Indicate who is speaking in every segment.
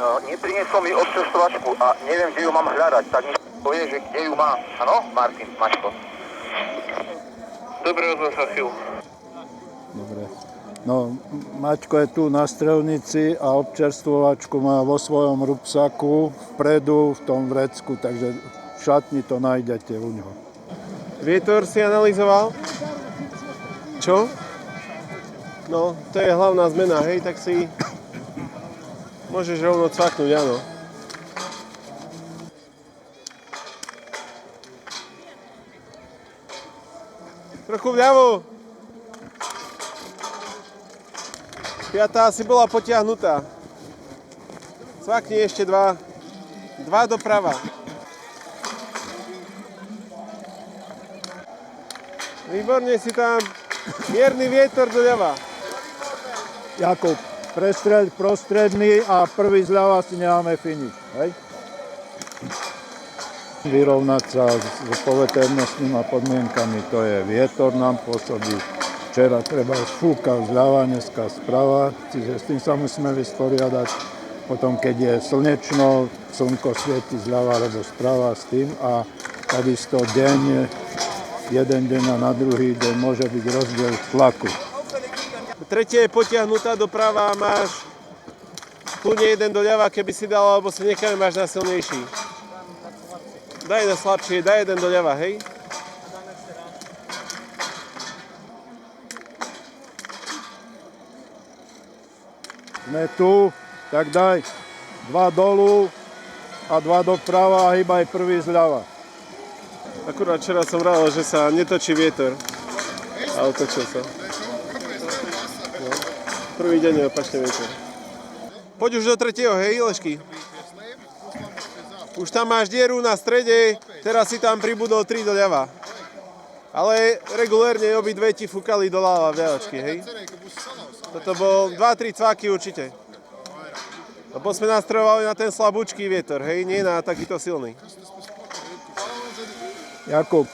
Speaker 1: Nepriniesol mi občerstvovačku a neviem, kde ju mám hľadať, tak mi povie, že kde ju má. Áno, Martin, Maťko. Dobre, ozvem sa chvíľu.
Speaker 2: Dobre. No, Maťko je tu na strelnici a občerstvovačku má vo svojom rúbsaku vpredu v tom vrecku, takže v šatni to nájdete u ňoho.
Speaker 3: Vietor si analyzoval? Čo? No, to je hlavná zmena, hej, tak si môžeš rovno cvaknúť, áno. Trochu vľavo. Piatá asi bola potiahnutá. Cvakni ešte dva. Dva doprava. Výborne si tam. Mierny vietor doľava.
Speaker 2: Jakub, prestreľ prostredný a prvý zľava si necháme finish, hej? Vyrovnať sa s poveternostnými podmienkami, to je vietor nám pôsobí. Včera treba fúkal zľava, dneska sprava, čiže s tým sa musíme vysporiadať. Potom, keď je slnečno, slnko svieti zľava alebo sprava s tým a takisto deň, jeden deň a na druhý deň môže byť rozdiel tlaku.
Speaker 3: Tretie je potiahnutá doprava, máš kľudne jeden doľava, keby si dal, alebo si necháme, máš na silnejší. Daj na slabšie, daj jeden doľava, hej?
Speaker 2: Sme tu, tak daj dva dolu a dva doprava a hýbaj prvý zľava.
Speaker 3: Akurát včera som rával, že sa netočí vietor. A otočil sa. No. Prvý deň je opačne vietor. Poď už do tretieho, hej, Lešky? Už tam máš dieru na strede, teraz si tam pribudol 3 doľava. Ale regulérne obidve ti fúkali doľava vľavočky, hej? Toto bol 2-3 cváky určite. Lebo sme nastrojovali na ten slabúčký vietor, hej? Nie na takýto silný.
Speaker 2: Jakub,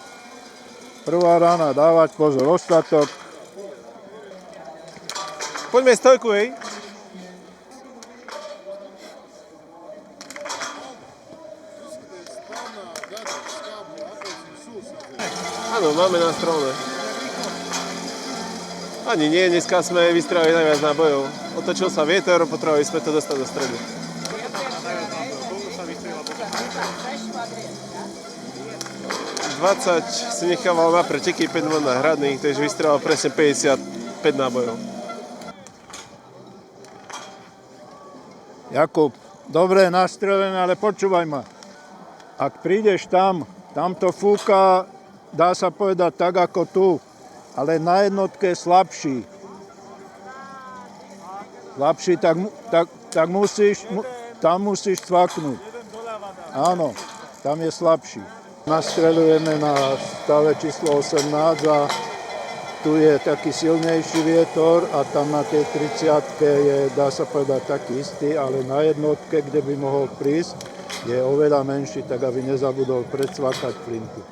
Speaker 2: prvá rána dávať pozor, ostatok.
Speaker 3: Poďme stojku, hej? Áno, máme na strone. Ani nie, dneska sme vystrelili najviac nábojov. Otočil sa vietor, potrebovali sme to dostať do stredu. ...20 si nechával na preteky, 5 na hradných, takže vystrelal presne 55 nábojov.
Speaker 2: Jakub, dobre nastrelené, ale počúvaj ma. Ak prídeš tam to fúka, dá sa povedať tak ako tu, ale na jednotke je slabší. Slabší, tak musíš cvaknúť. Áno, tam je slabší. Nastrelujeme na stave číslo 18 a tu je taký silnejší vietor a tam na tej 30-ke je, dá sa povedať, taký istý, ale na jednotke, kde by mohol prísť, je oveľa menší, tak aby nezabudol predsvakať plinku.